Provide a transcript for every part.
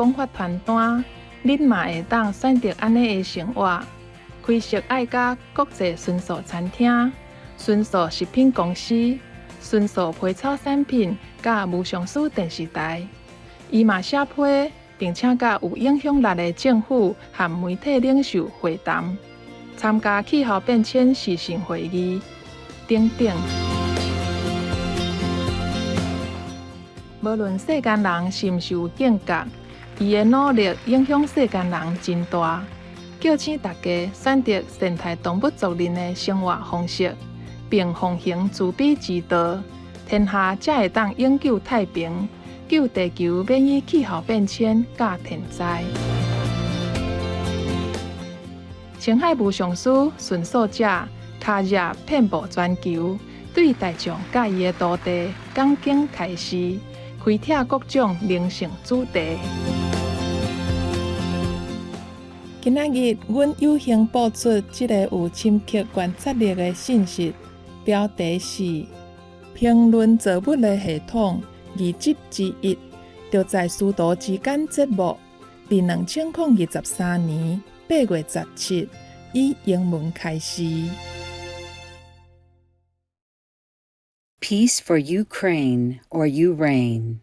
广发传单，恁嘛会当选择安尼的生活。开设爱家国际纯素餐厅、纯素食品公司、纯素皮草产品，甲无上市电视台。伊嘛写批，并且甲有影响力的政府和媒体领袖会谈，参加气候变迁时程会议等等。无论世间人是毋是有境界，伊的努力影响世间人真大。叫醒大家选择善待动物族人的生活方式，并奉行自卑之道，天下才会当永久太平，救地球免于气候变迁甲天灾。青海无上师纯素者，踏入p1o2全球，对大众甲伊的土地讲经开示，开拓各种灵性主题。今仔日，阮有幸播出这个有深刻观察力的信息，标题是“评论造物的系统二集之一”，就在师徒之间节目，伫2023年8月17日以英文开始。Peace for Ukraine or you reign.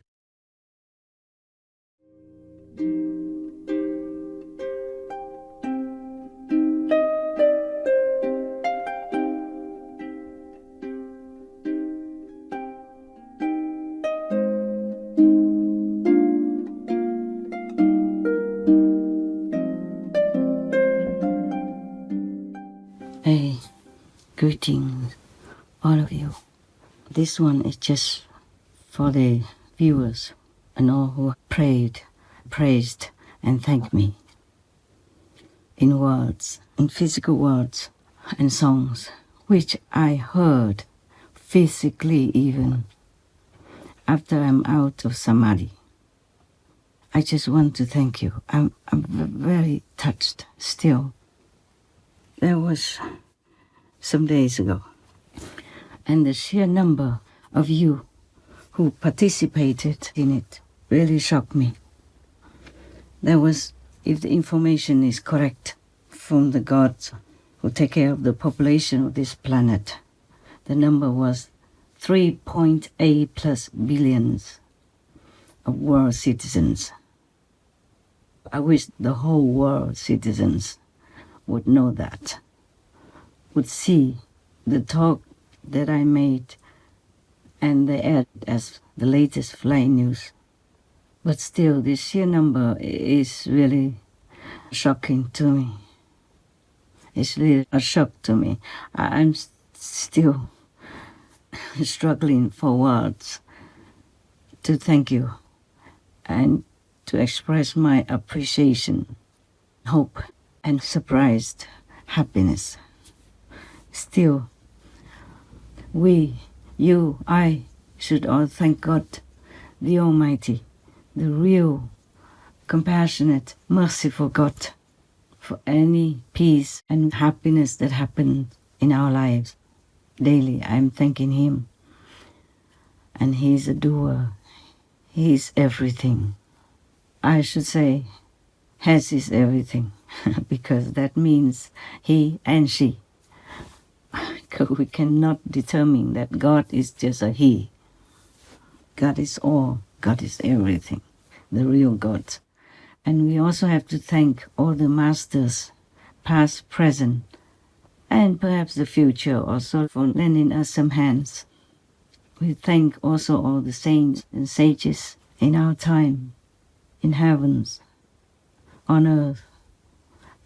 Hey, greetings, all of you. This one is just for the viewers and all who prayed, praised, and thanked me. In words, in physical words and songs, which I heard physically even after I'm out of Samadhi. I just want to thank you. I'm very touched still. There was some days ago, and the sheer number of you who participated in it really shocked me. There was, if the information is correct, from the gods who take care of the population of this planet, the number was 3.8 plus billions of world citizens. I wish the whole world citizens would know that, would see the talk that I made and they aired as the latest flying news. But still, the sheer number is really shocking to me. It's really a shock to me. I'm still struggling for words to thank you and to express my appreciation, hope, and surprised happiness. Still, we, you, I should all thank God, the Almighty, the real, compassionate, merciful God, for any peace and happiness that happens in our lives. Daily, I'm thanking Him. And He's a doer. He's everything. I should say, has is everything, because that means he and she. We cannot determine that God is just a he. God is all. God is everything, the real God. And we also have to thank all the masters, past, present, and perhaps the future also, for lending us some hands. We thank also all the saints and sages in our time, in heavens, on earth,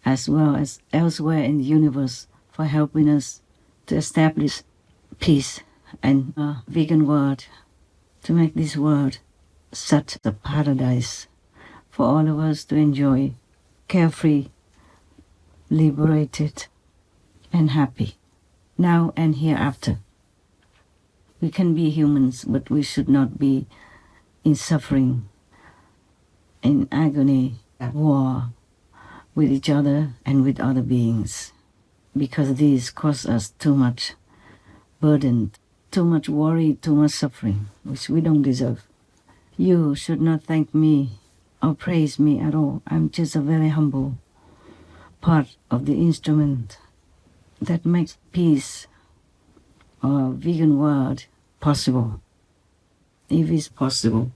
as well as elsewhere in the universe, for helping us to establish peace and a vegan world, to make this world such a paradise for all of us to enjoy, carefree, liberated, and happy, now and hereafter. We can be humans, but we should not be in suffering, in agony, at war with each other and with other beings, because these cause us too much burden, too much worry, too much suffering, which we don't deserve. You should not thank me or praise me at all. I'm just a very humble part of the instrument that makes peace or vegan world possible. If it's possible,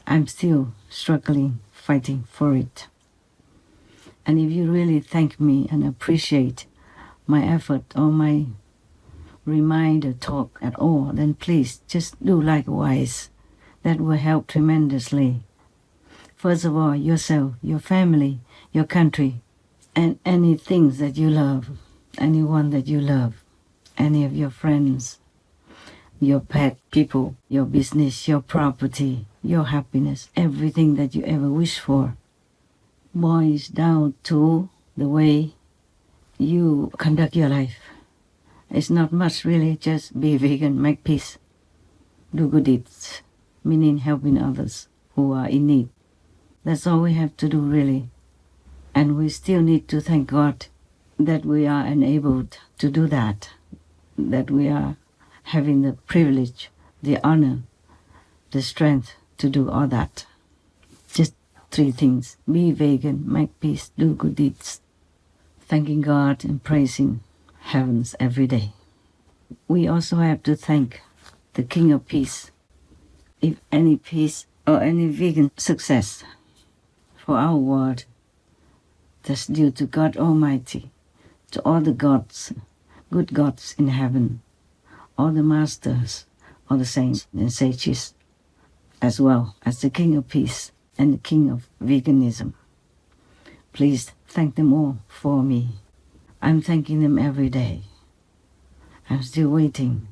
I'm still struggling, fighting for it. And if you really thank me and appreciate my effort or my reminder talk at all, then please just do likewise. That will help tremendously. First of all, yourself, your family, your country, and any things that you love, anyone that you love, any of your friends, your pet people, your business, your property, your happiness, everything that you ever wish for boils down to the way you conduct your life. It's not much really, just be vegan, make peace, do good deeds, meaning helping others who are in need. That's all we have to do really. And we still need to thank God that we are enabled to do that we are having the privilege, the honor, the strength to do all that. Just 3 things: be vegan, make peace, do good deeds. Thanking God and praising heavens every day. We also have to thank the King of Peace. If any peace or any vegan success for our world, that's due to God Almighty, to all the gods, good gods in heaven, all the masters, all the saints and sages, as well as the King of Peace and the King of Veganism. Please thank them all for me. I'm thanking them every day. I'm still waiting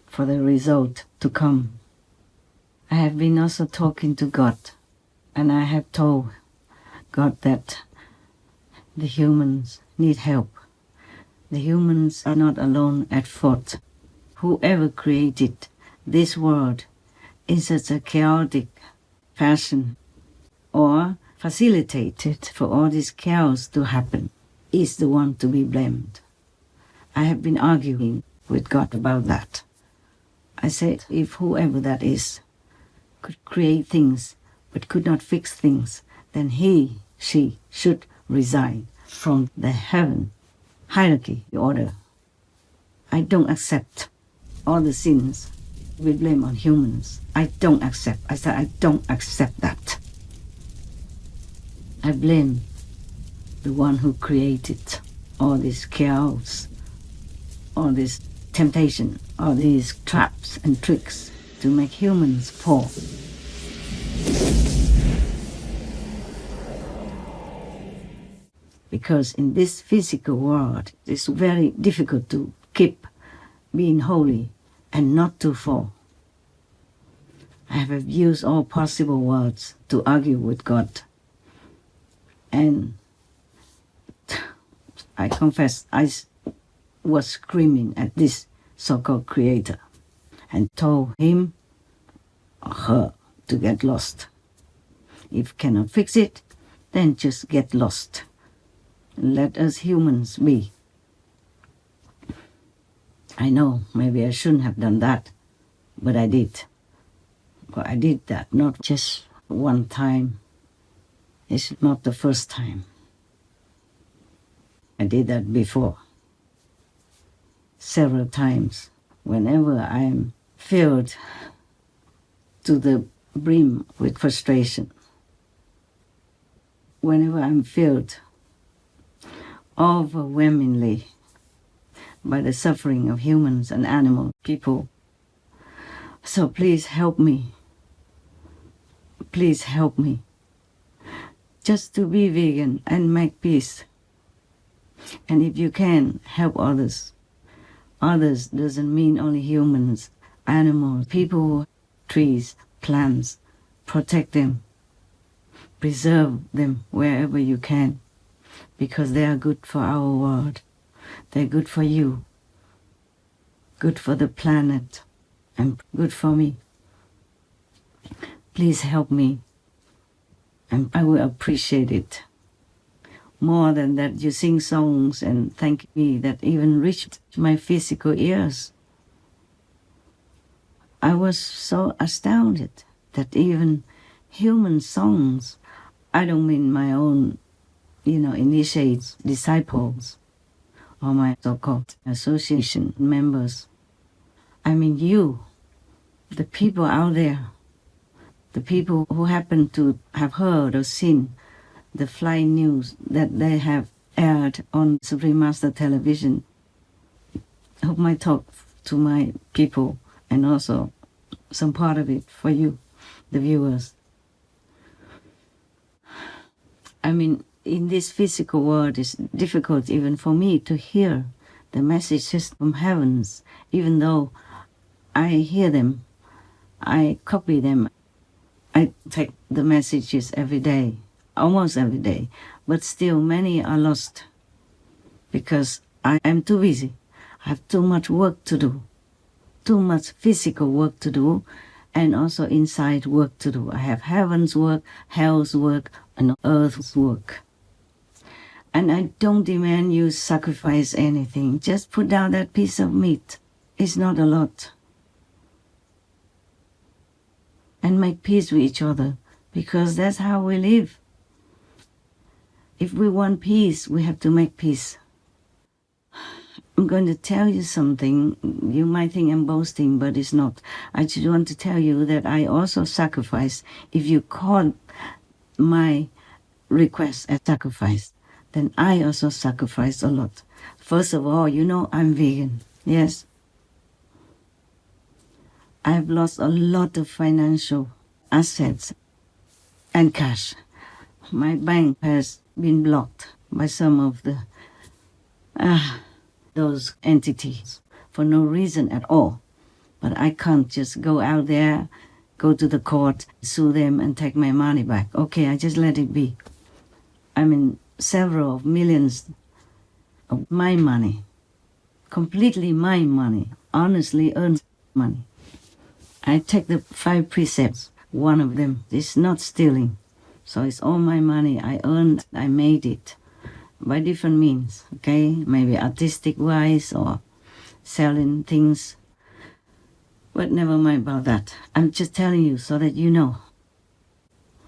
for the result to come. I have been also talking to God, and I have told God that the humans need help. The humans are not alone at fault. Whoever created this world in such a chaotic fashion or facilitated for all this chaos to happen is the one to be blamed. I have been arguing with God about that. I said if whoever that is could create things but could not fix things, then she should resign from the heaven hierarchy order. I don't accept all the sins we blame on humans. I don't accept. I said I don't accept that. I blame the one who created all this chaos, all this temptation, all these traps and tricks to make humans fall. Because in this physical world, it's very difficult to keep being holy and not to fall. I have used all possible words to argue with God. And I confess, I was screaming at this so-called creator and told him or her to get lost. If cannot fix it, then just get lost. Let us humans be. I know maybe I shouldn't have done that, but I did. But I did that not just one time. It's not the first time. I did that before. Several times. Whenever I am filled to the brim with frustration, whenever I'm filled overwhelmingly by the suffering of humans and animal people. So please help me. Please help me. Just to be vegan and make peace. And if you can, help others. Others doesn't mean only humans, animals, people, trees, plants. Protect them. Preserve them wherever you can. Because they are good for our world. They're good for you. Good for the planet. And good for me. Please help me. And I will appreciate it. More than that, you sing songs and thank me that even reached my physical ears. I was so astounded that even human songs I don't mean my own, initiates, disciples, or my so-called association members. I mean you, the people out there, the people who happen to have heard or seen the flying news that they have aired on Supreme Master Television. I hope my talk to my people and also some part of it for you, the viewers. I mean, in this physical world, it's difficult even for me to hear the messages from heavens, even though I hear them, I copy them, I take the messages every day, almost every day, but still many are lost because I am too busy. I have too much work to do, too much physical work to do, and also inside work to do. I have heaven's work, hell's work, and earth's work. And I don't demand you sacrifice anything. Just put down that piece of meat. It's not a lot. And make peace with each other, because that's how we live. If we want peace, we have to make peace. I'm going to tell you something. You might think I'm boasting, but it's not. I just want to tell you that I also sacrifice. If you call my request a sacrifice, then I also sacrifice a lot. First of all, I'm vegan. Yes. I've lost a lot of financial assets and cash. My bank has been blocked by some of those entities for no reason at all. But I can't just go out there, go to the court, sue them and take my money back. Okay, I just let it be. I mean, several millions of my money, completely my money, honestly earned money. I take the 5 precepts. One of them is not stealing. So it's all my money I earned, I made it by different means, okay? Maybe artistic-wise or selling things. But never mind about that. I'm just telling you so that you know.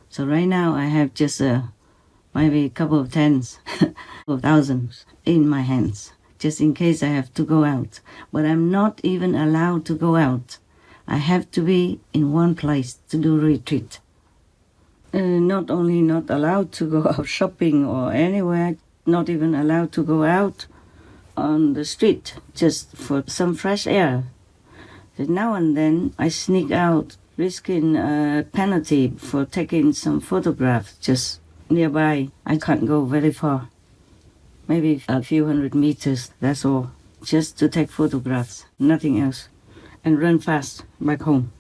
So right now I have just maybe a couple of tens of thousands in my hands, just in case I have to go out. But I'm not even allowed to go out. I have to be in one place to do retreat. Not only not allowed to go out shopping or anywhere, not even allowed to go out on the street just for some fresh air. But now and then I sneak out, risking a penalty for taking some photographs just nearby. I can't go very far, maybe a few hundred meters, that's all, just to take photographs, nothing else, and run fast back home.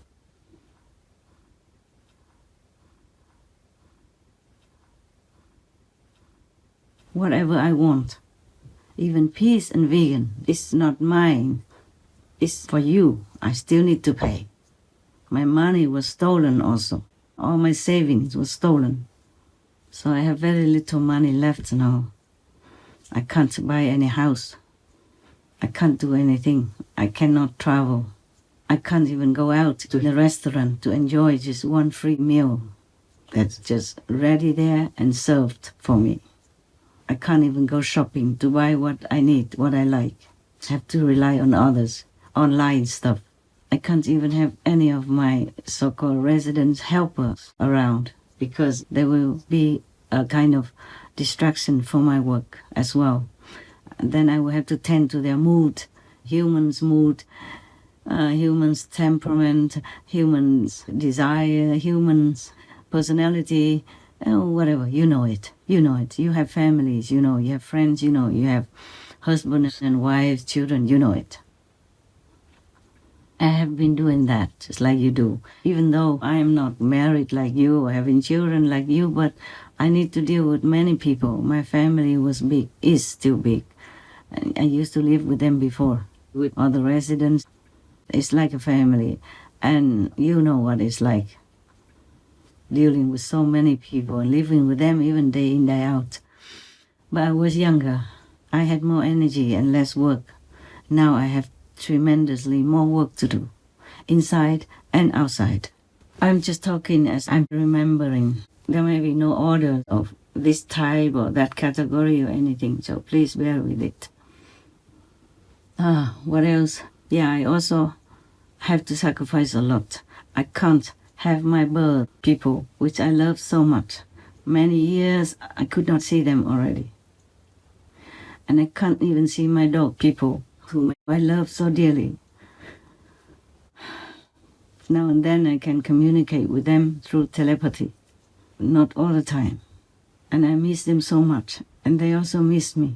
Whatever I want, even peace and vegan, it's not mine, it's for you. I still need to pay. My money was stolen also. All my savings was stolen. So I have very little money left now. I can't buy any house. I can't do anything. I cannot travel. I can't even go out to the restaurant to enjoy just one free meal that's just ready there and served for me. I can't even go shopping to buy what I need, what I like. I have to rely on others, online stuff. I can't even have any of my so-called resident helpers around because they will be a kind of distraction for my work as well. And then I will have to tend to their mood, humans' temperament, humans' desire, humans' personality, whatever, you know it. You have families, you have friends, you have husbands and wives, children, you know it. I have been doing that, just like you do. Even though I am not married like you or having children like you, but I need to deal with many people. My family was big, is still big. I used to live with them before, with other residents. It's like a family, and you know what it's like. Dealing with so many people and living with them even day in, day out. But I was younger. I had more energy and less work. Now I have tremendously more work to do, inside and outside. I'm just talking as I'm remembering There may be no order of this type or that category or anything, so please bear with it. What else? Yeah, I also have to sacrifice a lot. I can't have my bird people, which I love so much. Many years I could not see them already. And I can't even see my dog people, whom I love so dearly. Now and then I can communicate with them through telepathy. Not all the time. And I miss them so much. And they also miss me.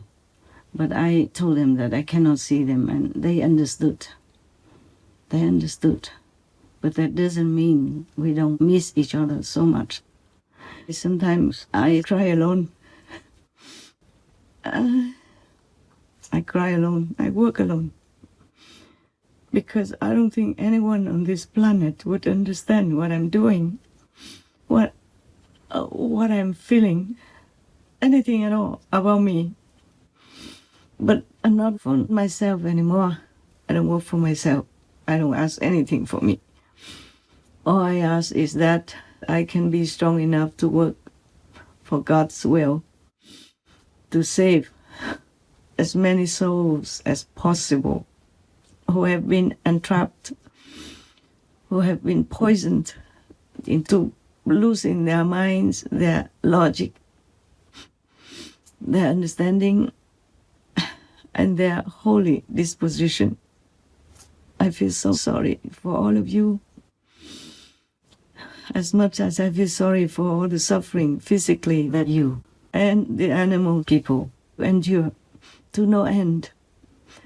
But I told them that I cannot see them, and they understood. They understood. But that doesn't mean we don't miss each other so much. Sometimes I cry alone. I cry alone. I work alone. Because I don't think anyone on this planet would understand what I'm doing, what I'm feeling, anything at all about me. But I'm not for myself anymore. I don't work for myself. I don't ask anything for me. All I ask is that I can be strong enough to work for God's will, to save as many souls as possible who have been entrapped, who have been poisoned into losing their minds, their logic, their understanding, and their holy disposition. I feel so sorry for all of you, as much as I feel sorry for all the suffering physically that you and the animal people endure to no end.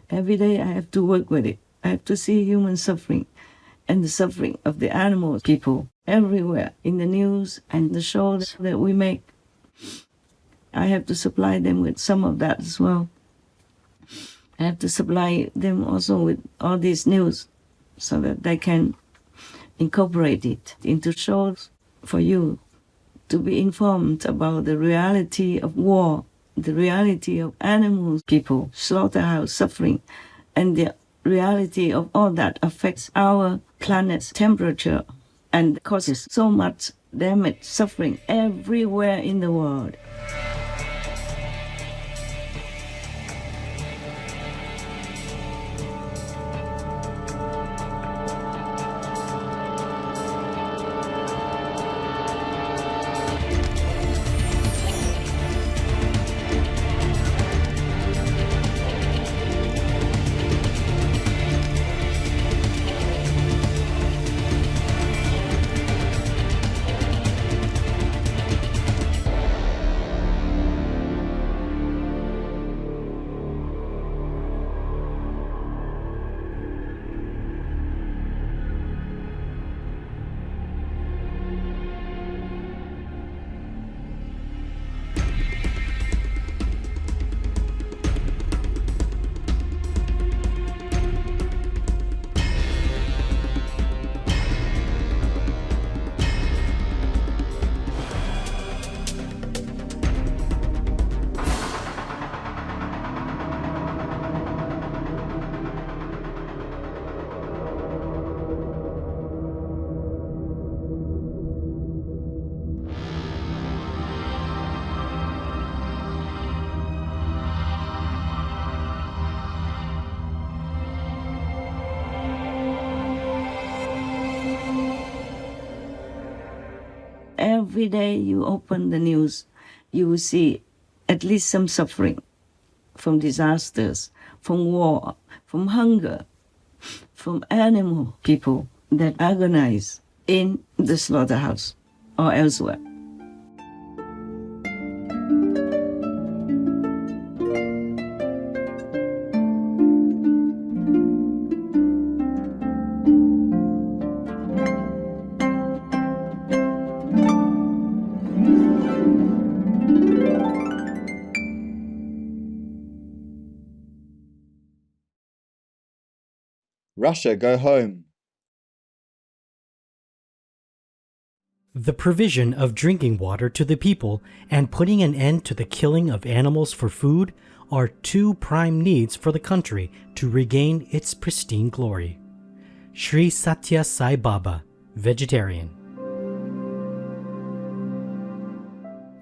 Every day I have to work with it. I have to see human suffering and the suffering of the animal people everywhere in the news and the shows that we make. I have to supply them with some of that as well. I have to supply them also with all this news so that they can incorporate it into shows for you to be informed about the reality of war, the reality of animals, people, slaughterhouse suffering, and the reality of all that affects our planet's temperature and causes so much damage, suffering everywhere in the world. Every day you open the news, you will see at least some suffering from disasters, from war, from hunger, from animal people that agonize in the slaughterhouse or elsewhere. Russia, go home. The provision of drinking water to the people and putting an end to the killing of animals for food are two prime needs for the country to regain its pristine glory. Sri Satya Sai Baba, vegetarian.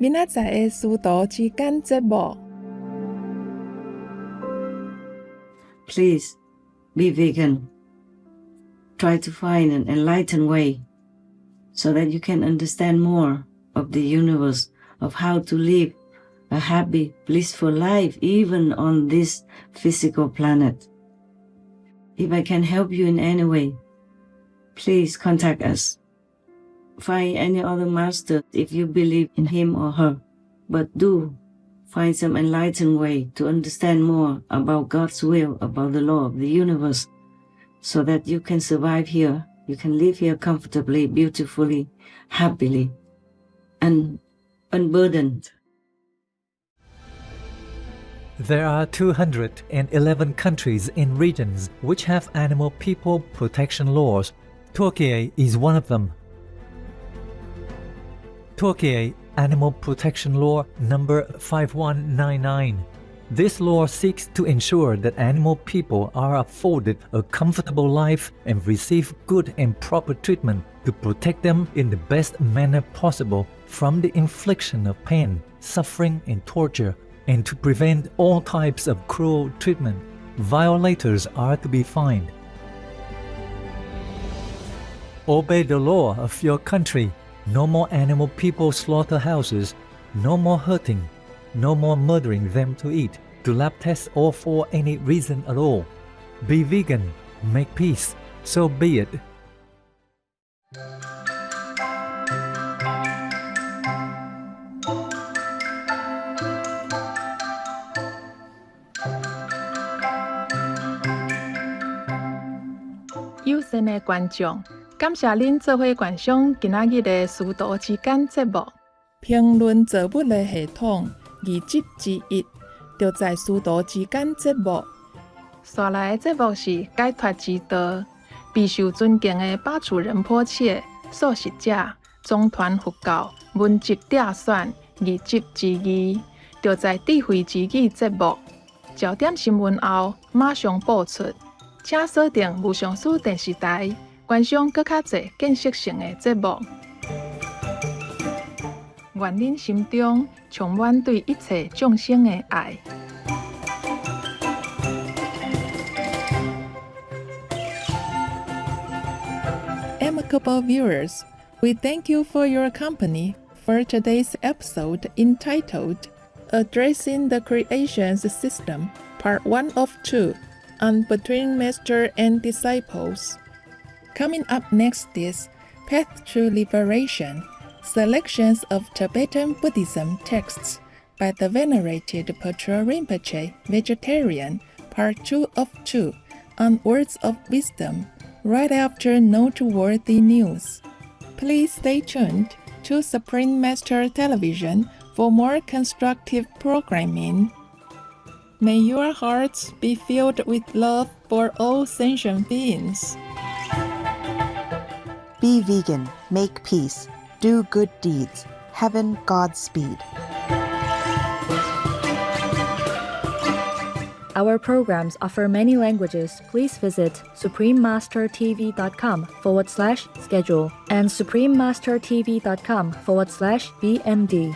明仔载的师徒之间节目。Please be vegan. Try to find an enlightened way so that you can understand more of the universe, of how to live a happy, blissful life even on this physical planet. If I can help you in any way, please contact us. Find any other master if you believe in him or her, but do find some enlightened way to understand more about God's will, about the law of the universe, so that you can survive here, you can live here comfortably, beautifully, happily, and unburdened. There are 211 countries and regions which have animal people protection laws. Turkey is one of them. Turkey Animal Protection Law number 5199. This law seeks to ensure that animal people are afforded a comfortable life and receive good and proper treatment to protect them in the best manner possible from the infliction of pain, suffering, and torture, and to prevent all types of cruel treatment. Violators are to be fined. Obey the law of your country. No more animal people slaughterhouses, no more hurting, no more murdering them to eat, to lab test or for any reason at all. Be vegan, make peace, so be it.友善的观众，感谢恁做伙观赏今仔日的师徒之间节目。评论造物的系统二集之一，就在师徒之间节目。刷来的节目是解脱之道，备受尊敬的巴楚仁波切受习者中传佛教文集摘选二集之二，就在智慧之语节目。焦点新闻后马上播出，请锁定无上师电视台，观赏更较侪建设性的节目。愿恁心中充满对一切众生的爱。Amicable viewers, we thank you for your company for today's episode entitled Addressing the Creation's System, Part 1 of 2, on Between Master and Disciples. Coming up next is Path to Liberation, selections of Tibetan Buddhism texts by the venerated p1o2 Rinpoche, Vegetarian, Part 2 of 2, on Words of Wisdom, right after noteworthy news. Please stay tuned to Supreme Master Television for more constructive programming. May your hearts be filled with love for all sentient beings. Be vegan, make peace, do good deeds. Heaven, Godspeed. Our programs offer many languages. Please visit suprememastertv.com/schedule and suprememastertv.com/BMD.